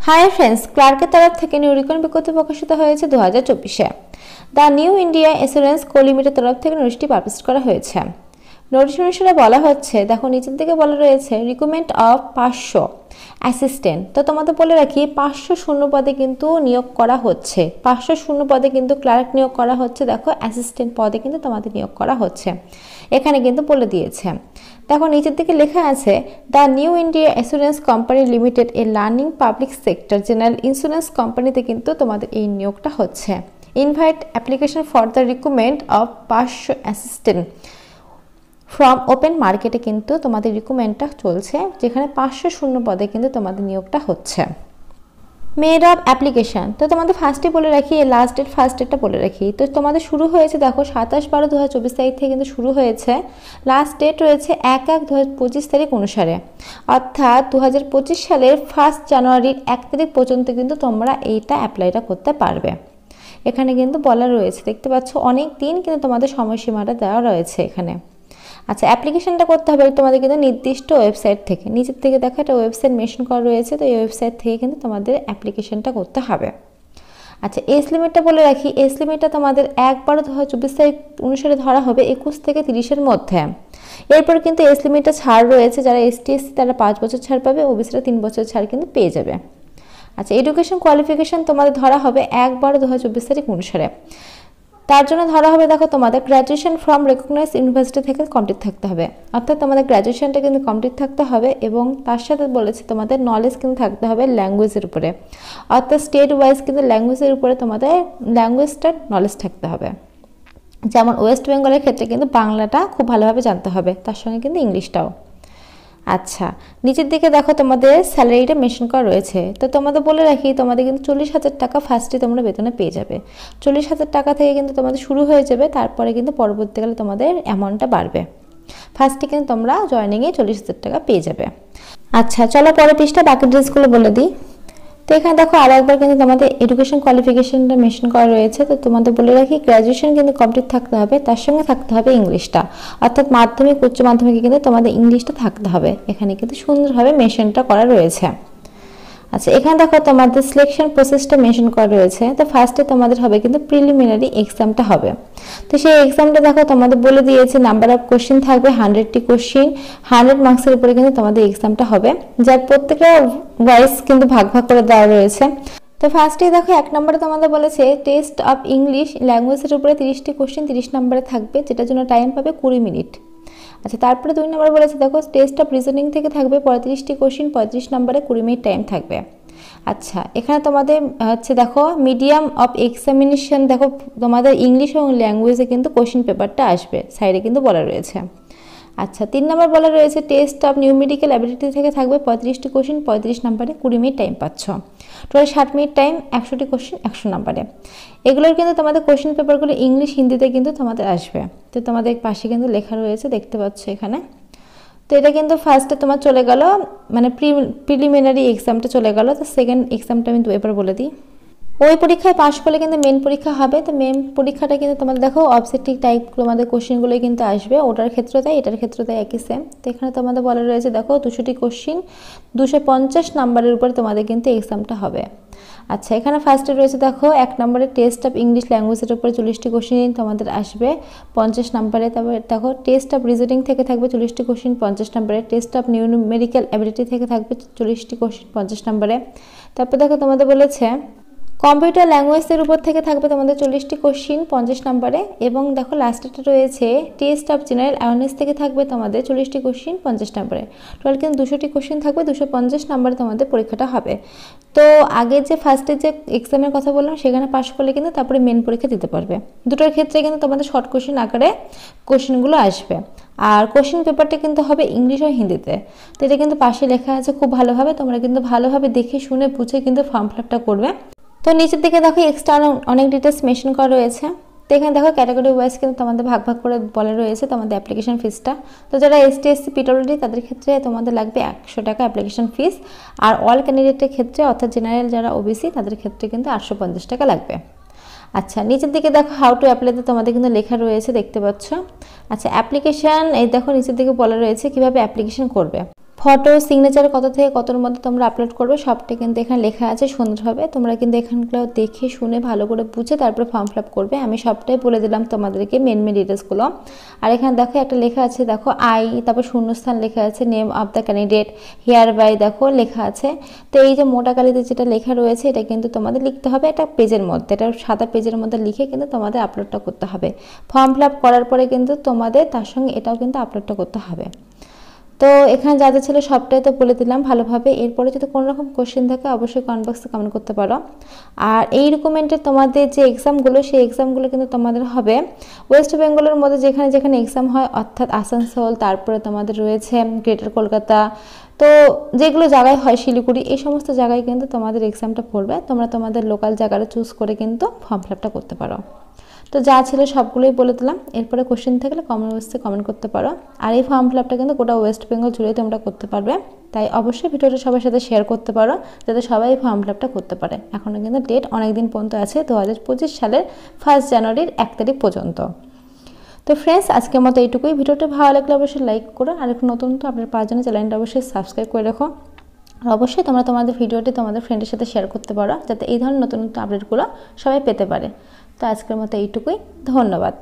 Hi friends, ক্লার্কের তরফ থেকে new রিকন বিজ্ঞপ্তি প্রকাশিত হয়েছে 2024-এ। The New India Assurance Co Limited তরফ থেকে নোটিশটি পাবলিশ করা হয়েছে। নোটিশ অনুসারে বলা হচ্ছে, দেখো নিচের দিকে বলা রয়েছে রিক্রুটমেন্ট অফ 500 অ্যাসিস্ট্যান্ট। তো তোমাদের বলে রাখি 500 শূন্য পদে কিন্তু নিয়োগ করা হচ্ছে। 500 শূন্য পদে কিন্তু ক্লার্ক নিয়োগ করা হচ্ছে। দেখো অ্যাসিস্ট্যান্ট পদে কিন্তু তোমাদের নিয়োগ করা হচ্ছে, এখানে কিন্তু বলে দিয়েছে। দেখো নিচের দিকে লেখা আছে the New India assurance company limited A learning public sector general insurance কোম্পানিতে কিন্তু তোমাদের এই নিয়োগটা হচ্ছে। Invite application for the recruitment of 500 assistant from open মার্কেটে কিন্তু তোমাদের রিক্রুটমেন্টটা চলছে, যেখানে 500 শূন্য পদে কিন্তু তোমাদের নিয়োগটা হচ্ছে। মেড অফ অ্যাপ্লিকেশন, তো তোমাদের ফার্স্টে বলে রাখি, লাস্ট ডেট ফার্স্ট ডেটটা বলে রাখি। তো তোমাদের শুরু হয়েছে দেখো 27/12/2024 তারিখ থেকে কিন্তু শুরু হয়েছে। লাস্ট ডেট রয়েছে 1/1/2025 তারিখ অনুসারে, অর্থাৎ 2025 সালের 1 জানুয়ারির 1 তারিখ পর্যন্ত কিন্তু তোমরা এইটা অ্যাপ্লাইটা করতে পারবে। এখানে কিন্তু বলা রয়েছে, দেখতে পাচ্ছ অনেক দিন কিন্তু তোমাদের সময়সীমাটা দেওয়া রয়েছে এখানে। আচ্ছা, অ্যাপ্লিকেশনটা করতে হবে তোমাদের কিন্তু নির্দিষ্ট ওয়েবসাইট থেকে। নিচের থেকে দেখো একটা ওয়েবসাইট মেনশন করা রয়েছে, তো এই ওয়েবসাইট থেকে কিন্তু তোমাদের অ্যাপ্লিকেশনটা করতে হবে। আচ্ছা, এজ লিমিটটা বলে রাখি, এজ লিমিটটা তোমাদের 1/12/2024 তারিখ অনুসারে ধরা হবে 21 থেকে 30-এর মধ্যে। এরপর কিন্তু এজ লিমিটটা ছাড় রয়েছে, যারা ST SC তারা 5 বছর ছাড় পাবে, ওবিসিরা 3 বছর ছাড় কিন্তু পেয়ে যাবে। আচ্ছা, এডুকেশন কোয়ালিফিকেশন তোমাদের ধরা হবে 1/12/2024 তারিখ অনুসারে। তার জন্য ধরা হবে, দেখো তোমাদের গ্র্যাজুয়েশন ফ্রম রেকগনাইজড ইউনিভার্সিটি থেকে কমপ্লিট থাকতে হবে, অর্থাৎ তোমাদের গ্র্যাজুয়েশনটা কিন্তু কমপ্লিট থাকতে হবে, এবং তার সাথে বলেছে তোমাদের নলেজ কিন্তু থাকতে হবে ল্যাঙ্গুয়েজের উপরে, অর্থাৎ স্টেট ওয়াইজ কিন্তু ল্যাঙ্গুয়েজের উপরে তোমাদের ল্যাঙ্গুয়েজটার নলেজ থাকতে হবে। যেমন ওয়েস্ট বেঙ্গলের ক্ষেত্রে কিন্তু বাংলাটা খুব ভালোভাবে জানতে হবে, তার সঙ্গে কিন্তু ইংলিশটাও। আচ্ছা, নিচের দিকে দেখো তোমাদের স্যালারিটা মেনশন করা রয়েছে। তো তোমাদের বলে রাখি, তোমাদের কিন্তু 40,000 টাকা ফার্স্টে তোমরা বেতনে পেয়ে যাবে। 40,000 টাকা থেকে কিন্তু তোমাদের শুরু হয়ে যাবে, তারপরে কিন্তু পরবর্তীকালে তোমাদের অ্যামাউন্টটা বাড়বে। ফার্স্টে কিন্তু তোমরা জয়েনিংয়ে 40,000 টাকা পেয়ে যাবে। আচ্ছা, চলো পরের পৃষ্ঠা বাকি ডিটেলসগুলো বলে দিই। তো এখানে দেখো আরও একবার কিন্তু তোমাদের এডুকেশন কোয়ালিফিকেশনটা মেনশন করা রয়েছে। তো তোমাদের বলে রাখি, গ্র্যাজুয়েশন কিন্তু কমপ্লিট থাকতে হবে, তার সঙ্গে থাকতে হবে ইংলিশটা, অর্থাৎ মাধ্যমিক উচ্চ মাধ্যমিকে কিন্তু তোমাদের ইংলিশটা থাকতে হবে। এখানে কিন্তু সুন্দরভাবে মেনশনটা করা রয়েছে। আচ্ছা, এখানে দেখো তোমাদের সিলেকশন প্রসেসটা মেনশন করা রয়েছে। তো ফার্স্টে তোমাদের হবে কিন্তু প্রিলিমিনারি এক্সামটা হবে। তো সেই এক্সামটা দেখো তোমাদের বলে দিয়েছে নাম্বার অফ কোশ্চেন থাকবে 100টি কোশ্চেন, 100 মার্কসের উপরে কিন্তু তোমাদের এক্সামটা হবে, যার প্রত্যেকটা ওয়াইজ কিন্তু ভাগ ভাগ করে দেওয়া রয়েছে। তো ফার্স্টে দেখো 1 নম্বরে তোমাদের বলেছে টেস্ট অফ ইংলিশ ল্যাঙ্গুয়েজের উপরে 30টি কোশ্চেন 30 নম্বরে থাকবে, যেটার জন্য টাইম পাবে 20 মিনিট। আচ্ছা, তারপরে 2 নম্বর বলেছে দেখো টেস্ট অফ রিজনিং থেকে থাকবে 35টি কোশ্চেন 35 নম্বরে 20 মিনিট টাইম থাকবে। আচ্ছা, এখানে তোমাদের হচ্ছে দেখো মিডিয়াম অফ এক্সামিনেশন, দেখো তোমাদের ইংলিশ এবং ল্যাঙ্গুয়েজে কিন্তু কোশ্চেন পেপারটা আসবে, সাইডে কিন্তু বলা রয়েছে। আচ্ছা, 3 নম্বর বলা রয়েছে টেস্ট অফ নিউমেরিক্যাল অ্যাবিলিটি থেকে থাকবে 35টি কোশ্চেন 35 নম্বরে 20 মিনিট টাইম পাচ্ছ। টোটাল 60 মিনিট টাইম, 100টি কোশ্চেন 100 নম্বরে। এগুলোর কিন্তু তোমাদের কোশ্চেন পেপারগুলো ইংলিশ হিন্দিতে কিন্তু তোমাদের আসবে। তো তোমাদের পাশে কিন্তু লেখা রয়েছে, দেখতে পাচ্ছ এখানে। তো এটা কিন্তু ফার্স্টে তোমার চলে গেল, মানে প্রিলিমিনারি এক্সামটা চলে গেল। তো সেকেন্ড এক্সামটা আমি এবার বলে দিই। ওই পরীক্ষায় পাশ করলে কিন্তু মেন পরীক্ষা হবে। তো মেন পরীক্ষাটা কিন্তু তোমাদের দেখো অবজেক্টিভ টাইপ তোমাদের কোশ্চেনগুলোই কিন্তু আসবে, ওটার ক্ষেত্রে তাই এটার ক্ষেত্রে তাই একই সেম। তো এখানে তোমাদের বলা রয়েছে দেখো 200টি কোশ্চেন 250 নাম্বারের উপর তোমাদের কিন্তু এক্সামটা হবে। আচ্ছা, এখানে ফার্স্টে রয়েছে দেখো 1 নম্বরে টেস্ট অফ ইংলিশ ল্যাঙ্গুয়েজের উপরে 40টি কোশ্চেন তোমাদের আসবে 50 নম্বরে। তারপরে দেখো টেস্ট অফ রিজনিং থেকে থাকবে 40টি কোশ্চেন 50 নম্বরে। টেস্ট অফ নিউমেরিক্যাল অ্যাবিলিটি থেকে থাকবে 40টি কোশ্চেন 50 নম্বরে। তারপর দেখো তোমাদের বলেছে কম্পিউটার ল্যাঙ্গুয়েজের উপর থেকে থাকবে তোমাদের 40টি কোশ্চেন 50 নম্বরে। এবং দেখো লাস্টেটা রয়েছে টেস্ট অফ জেনারেল অ্যাওয়ারনেস থেকে থাকবে তোমাদের 40টি কোশ্চেন 50 নম্বরে। টোটাল কিন্তু 200টি কোশ্চেন থাকবে, 250 নম্বরে তোমাদের পরীক্ষাটা হবে। তো আগে যে ফার্স্টে যে এক্সামের কথা বললাম, সেখানে পাশ করলে কিন্তু তারপরে মেন পরীক্ষা দিতে পারবে। দুটোর ক্ষেত্রে কিন্তু তোমাদের শর্ট কোশ্চেন আকারে কোশ্চেনগুলো আসবে, আর কোশ্চেন পেপারটা কিন্তু হবে ইংলিশ আর হিন্দিতে। তো এটা কিন্তু পাশে লেখা আছে খুব ভালোভাবে, তোমরা কিন্তু ভালোভাবে দেখে শুনে বুঝে কিন্তু ফর্ম ফিলআপটা করবে। তো নিচের দিকে দেখো এক্সট্রা অনেক ডিটেলস মেনশন করা রয়েছে। তো এখানে দেখো ক্যাটাগরি ওয়াইজ কিন্তু তোমাদের ভাগ ভাগ করে বলা রয়েছে তোমাদের অ্যাপ্লিকেশন ফিসটা। তো যারা ST SC PWD তাদের ক্ষেত্রে তোমাদের লাগবে 100 টাকা অ্যাপ্লিকেশন ফিস, আর অল ক্যান্ডিডেটের ক্ষেত্রে অর্থাৎ জেনারেল যারা OBC তাদের ক্ষেত্রে কিন্তু 850 টাকা লাগবে। আচ্ছা, নিচের দিকে দেখো হাউ টু অ্যাপ্লাইতে তোমাদের কিন্তু লেখা রয়েছে, দেখতে পাচ্ছ। আচ্ছা, অ্যাপ্লিকেশন এই দেখো নিচের দিকে বলা রয়েছে কিভাবে অ্যাপ্লিকেশন করবে। ফটো সিগনেচার কত থেকে কতর মধ্যে তোমরা আপলোড করবে সবটা কিন্তু এখানে লেখা আছে সুন্দরভাবে। তোমরা কিন্তু এখানগুলো দেখে শুনে ভালো করে বুঝে তারপরে ফর্ম ফিল আপ করবে। আমি সবটাই বলে দিলাম তোমাদেরকে মেন ডিটেলসগুলো। আর এখানে দেখো একটা লেখা আছে, দেখো আই, তারপর শূন্যস্থান লেখা আছে, name of the candidate, here by দেখো লেখা আছে। তো এই যে মোটা কালিতে যেটা লেখা রয়েছে এটা কিন্তু তোমাদের লিখতে হবে একটা পেজের মধ্যে, এটা সাদা পেজের মধ্যে লিখে কিন্তু তোমাদের আপলোডটা করতে হবে। ফর্ম ফিল আপ করার পরে কিন্তু তোমাদের তার সঙ্গে এটাও কিন্তু আপলোডটা করতে হবে। তো এখানে যা যা ছিল সবটাই তো বলে দিলাম ভালোভাবে। এরপরে যদি কোনো রকম কোশ্চেন থাকে অবশ্যই কমেন্ট বক্সে কমেন্ট করতে পারো। আর এই রিকমেন্ডেড তোমাদের যে এক্সামগুলো সেই এক্সামগুলো কিন্তু তোমাদের হবে ওয়েস্ট বেঙ্গলের মধ্যে যেখানে যেখানে এক্সাম হয়, অর্থাৎ আসানসোল, তারপরে তোমাদের রয়েছে গ্রেটার কলকাতা, তো যেগুলো জায়গায় হয় শিলিগুড়ি, এই সমস্ত জায়গায় কিন্তু তোমাদের এক্সামটা পড়বে। তোমরা তোমাদের লোকাল জায়গাটা চুজ করে কিন্তু ফর্ম ফিল আপটা করতে পারো। তো যা ছিল সবগুলোই বলে দিলাম। এরপরে কোশ্চেন থাকলে কমেন্ট বক্সে কমেন্ট করতে পারো। আর এই ফর্ম ফিল আপটা কিন্তু গোটা ওয়েস্ট বেঙ্গল জুড়েই তোমরা করতে পারবে, তাই অবশ্যই ভিডিওটা সবার সাথে শেয়ার করতে পারো যাতে সবাই এই ফর্ম ফিল আপটা করতে পারে। এখনও কিন্তু ডেট অনেক দিন পর্যন্ত আছে, 2025 সালের 1 জানুয়ারির 1 তারিখ পর্যন্ত। তো ফ্রেন্ডস, আজকের মতো এইটুকুই। ভিডিওটা ভালো লাগলে অবশ্যই লাইক করো, আর একটু নতুন তো আপনার পাঁচজনের চ্যানেলটা অবশ্যই সাবস্ক্রাইব করে রাখো। আর অবশ্যই তোমরা তোমাদের ভিডিওটি তোমাদের ফ্রেন্ডের সাথে শেয়ার করতে পারো যাতে এই ধরনের নতুন নতুন আপডেটগুলো সবাই পেতে পারে। তো আজকের মতো এইটুকুই, ধন্যবাদ।